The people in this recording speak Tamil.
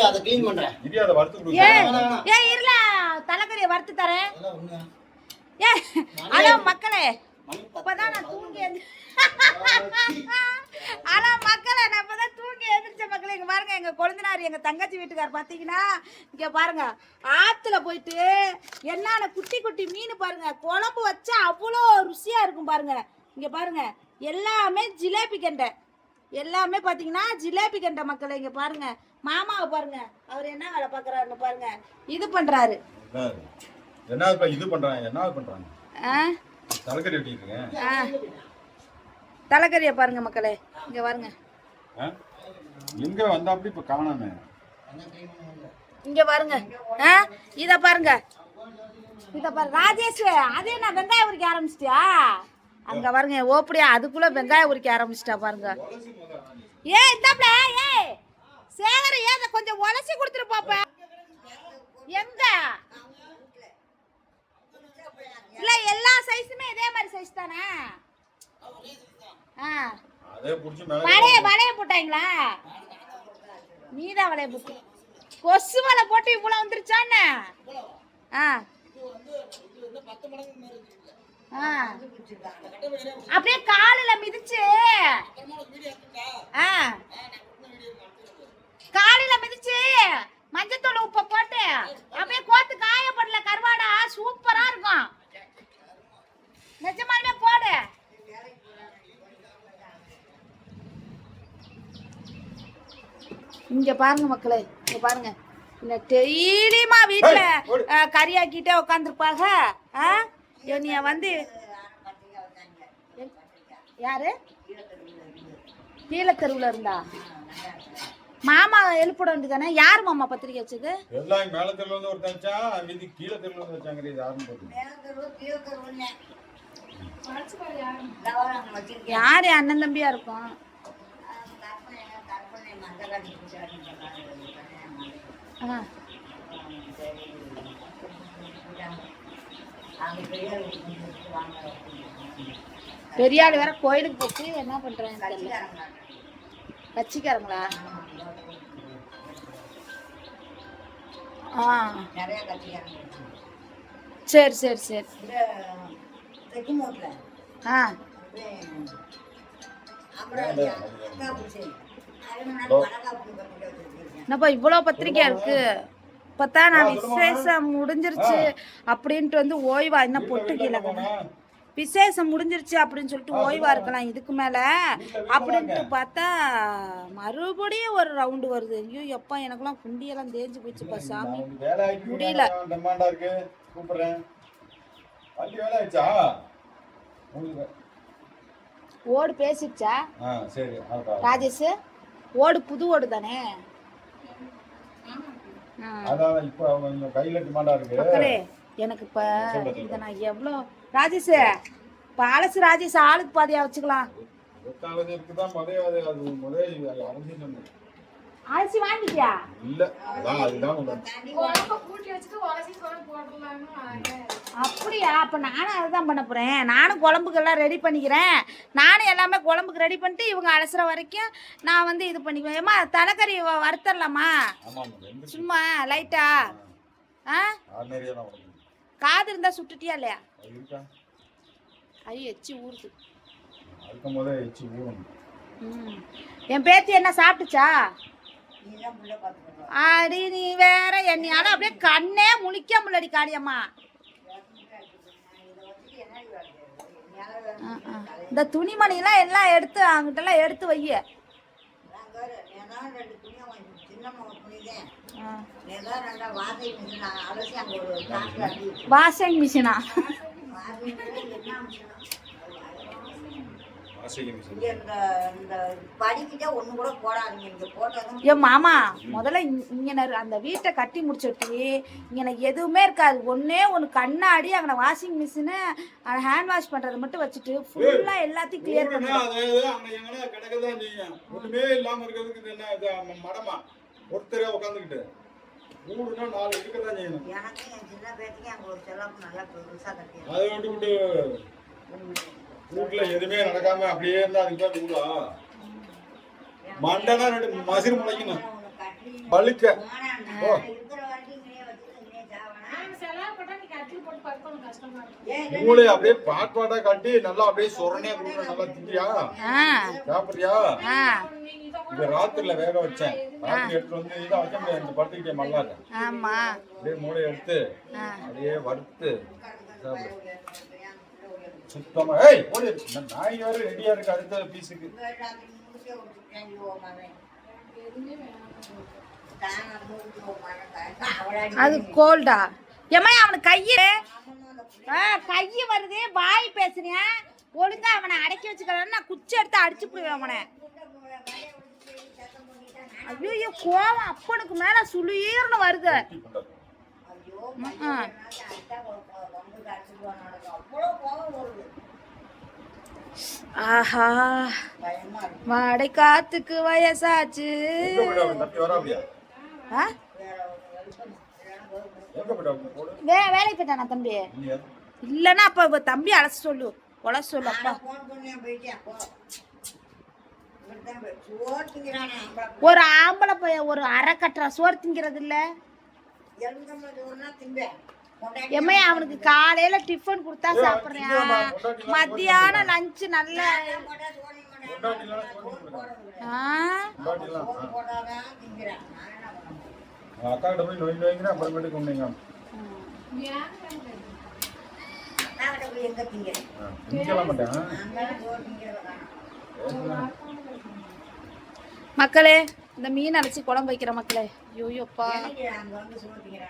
அதை க்ளீன் பண்றேன். இது அத வறுத்து குடு. ஏய் இருல தலைக்கறியை வறுத்து தரேன். ஏய் ஹலோ மக்களே, இப்பதான் நான் தூங்கி ஆனா மக்களே நான் இப்பதான் தூங்கி எழுந்திரிச்ச மக்களே. இங்க பாருங்க, எங்க கொழுந்தனார் எங்க தங்கச்சி வீட்டுக்கார் பாத்தீங்கன்னா இங்க பாருங்க, ஆத்துல போயிட்டு என்னென்ன குட்டி குட்டி மீன் பாருங்க குழம்பு வச்சா அவ்வளோ ருசியா இருக்கும் பாருங்க. இங்க பாருங்க எல்லாமே ஜிலேபி கண்டை, எல்லாமே பாத்தீங்கன்னா ஜிலேபி கண்டை மக்களே. இங்க பாருங்க மாமாவை பாருங்க, அவர் என்ன வேலை பாக்குறாருன்னு பாருங்க. இது பண்றாரு என்னப்பா இது பண்றாங்க, என்ன பண்றாங்க? தலைக்கறி வெட்டிருக்கீங்க. தலைக்கறியை பாருங்க மக்களே, இங்க பாருங்க. எங்க வந்தா அப்படி இப்ப காணாமே. இங்க பாருங்க, இத பாருங்க, இத பாருங்க ராஜேஷ். அதே நான் வெங்காயம் உரிக்க ஆரம்பிச்சிட்டியா? அங்க பாருங்க ஓப்படியா அதுக்குள்ள வெங்காயம் உரிக்க ஆரம்பிச்சிட்டா பாருங்க. ஏய் இந்தாப்ல, ஏய் சேகர ஏத கொஞ்சம் உலசி கொடுத்துரு பாப்பா. எங்க இல்ல எல்லா சைஸுமே இதே மாதிரி சைஸ் தானே? அதே புடிச்சு மேல வளைய போட்டாங்களா? நீதான் வளைய போட்டு கொசு வலை போட்டு இவ்வளவு வந்துருச்சானே. அப்படியே காலில மிதிச்சு காலில மிதிச்சு மஞ்சத்தூள் உப்பை போட்டு அப்படியே கோத்து காயப்படல கருவாடா சூப்பரா இருக்கும். நிஜமாலுமே போடு. இங்க பாருங்க மக்களே, இங்க பாருங்க, இந்த டெய்லியுமா வீட்டுல கறியாக்கிட்டே உட்காந்துருப்பாங்க. என்னைய வந்து யாரு கீழத்தெருவுல இருந்தா மாமா எழுப்பிட வேண்டியதானே? யார் மாமா பத்திரிக்கை வச்சது? எல்லாம் மேல தெருவுல இருந்து ஒரு தச்சா, மீதி கீழ தெருவுல இருந்து வச்சாங்க. இது யாரும் போடுங்க. யாரு அண்ணன் தம்பியா இருக்கும்? பெரியாள் வேற கோயிலுக்கு போச்சு, என்ன பண்றாங்க? கட்சிக்காரங்களா? சரி சரி சரி. என்னப்பா இவ்வளோ பத்திரிக்கையா இருக்கு? இப்பதான் நான் விசேஷம் முடிஞ்சிருச்சு அப்படின்ட்டு வந்து ஓய்வா, என்ன பொட்டு கீழே விசேஷம் முடிஞ்சிருச்சு அப்படின்னு சொல்லிட்டு ஓய்வா இருக்கலாம் இதுக்கு மேல அப்படின்ட்டு பார்த்தா மறுபடியும் ஒரு ரவுண்டு வருது. ஐயோ எப்பா எனக்கெல்லாம் குண்டியெல்லாம் தேஞ்சு போச்சுப்பா சாமி, முடியல. ஓடு பேசிடுச்சா ராஜேஷ்? ஓடு புது ஓடு தானே மக்களே? எனக்கு இப்ப இத நான் எவ்வளோ ராஜேஷ் பாலசு ராஜேஷ் ஆளுக்கு பாதியா வச்சுக்கலாம். அரிசி வாங்கிட்டியா? இல்ல அதுதான் அப்படியா? அப்ப நானும் அதுதான் பண்ண போறேன். நானும் குழம்புக்கெல்லாம் ரெடி பண்ணிக்கிறேன். நானும் எல்லாமே குழம்புக்கு ரெடி பண்ணிட்டு இவங்க அலசுற வரைக்கும் நான் வந்து இது பண்ணிக்குவேன். ஏமா தலைக்கறி வறுத்தரலாமா? சும்மா லைட்டா காது இருந்தா சுட்டுட்டியா இல்லையா? ஐயோ எச்சி ஊறுது. என் பேத்தி என்ன சாப்பிட்டுச்சா? அடி நீ வேற என்னையால அப்படியே கண்ணே முழிக்க முள்ளடி காளியம்மா. இந்த துணிமணிலாம் எல்லாம் எடுத்து அங்கிட்டெல்லாம் எடுத்து வைய. வாஷிங் மிஷினா? என் மாமா முதல்ல இங்க அந்த வீட்டை கட்டி முடிச்சுட்டு இங்க எதுவுமே இருக்காது. ஒன்னே ஒன்று கண்ணாடி, அங்கே வாஷிங் மிஷினு, ஹேண்ட் வாஷ் பண்றது மட்டும் வச்சுட்டு ஃபுல்லா எல்லாத்தையும் கிளியர் பண்ணுவோம். ஒருத்தரே உட்காந்துக்கிட்டு மூணுனா நாலு இருக்கதான் செய்யணும். எனக்கு என் சின்ன பேத்திக்கு அங்க ஒரு செலவு நல்லா பெருசா கட்டி அதை விட்டு வீட்டுல எதுவுமே நடக்காம அப்படியே இருந்தா அதுக்கு தான் வீடா மண்டனா ரெண்டு மசிறு முளைக்கணும். பழுக்க ஓ இருக்கிற வரைக்கும் இங்கேயே வச்சுட்டு இங்கேயே சாவனா செலவு போட்டா நீங்க அடிச்சு போட்டு படுக்கணும் கஷ்டமா இருக்கும். ஏன் மூளை அப்படியே பாட்பாட்டா கட்டி நல்லா அப்படியே சொரணையா கொடுக்குற நல்லா திங்கிறியா ஆ சாப்பிடுறியா ஆ நீங்க இதை கூட இந்த ராத்திரில வேக வச்சேன் ராத்திரி எடுத்து வந்து இதை வைக்க முடியாது இந்த படுத்துக்கிட்டே மல்லாக்க ஆமா அப்படியே மூளை எடுத்து ஆ அப்படியே வறுத்து சாப்பிடு சுத்தமா ஏய் ஓடி நாய் வேற ரெடியா இருக்கு அடுத்த பீஸுக்கு முடிக்க விட்டுட்டேன் ஓ மகன் எதுவுமே வேணாம். தானா மூடி ஓ மகன் அவளை அது கோல்டா ஏம்மா அவனுக்கு கைய வருது வாய் பேசுறேன் ஒழுங்கா அவனை அடக்கி வச்சுக்கிறேன்னு நான் குச்சி எடுத்து அடிச்சு போடுவேன் அவனை ஐயோ கோவம் அப்பனுக்கு மேல சுளீர்னு வருது ஐயோ வந்து காய்ச்சிட்டு அவ்வளோ கோவம் வருது ஆஹா பயமா இருக்கு வாடை காத்துக்கு வயசாச்சு எங்க போயிட்டு அவன் தப்பி வரா அப்படியா ஆ? எங்க போயிட்டு அவன் போடு வேலைக்கு போயிட்டானா தம்பி நீ இல்லன்னா அப்ப இப்ப தம்பி அழைச்சு சொல்லு கொலை சொல்லு அப்பா ஃபோன் பண்ணி போயிட்டேன் போ இவர்தான் சோறு திங்கிறானே ஒரு ஆம்பளை பையன் ஒரு அரை கட்டுற சோறு திங்கிறது இல்ல எலும்பு சோறுனா திம்பேன் கொண்டாடி எம்மை அவனுக்கு காலையில டிஃபன் கொடுத்தா சாப்பிடுறேன் மத்தியானம் லஞ்சு நல்ல போட்டா சோறு மாட்டேன் கொண்டாட்டிலாம் சொல்லி கொடுங்க ஆ கொண்டாட்டிலாம் சோறு போட்டாதான் திங்கிறான் நான் என்ன பண்ண அக்கா கிட்ட போய் நோய் நோய்ங்கிற அப்புறமேட்டு கொண்டீங்க ஏன் வேண்டாம். அண்ணாவிட்ட போய் எங்க திங்கிறேன் நிக்கலாம் மாட்டேன் அங்கே சோறு திங்கிறத காணும் மக்களே இந்த மீன் அரைச்சி குழம்பு வைக்கிற மக்களே ஐயோப்பா அங்கே வந்து சோறு திங்கிறேன்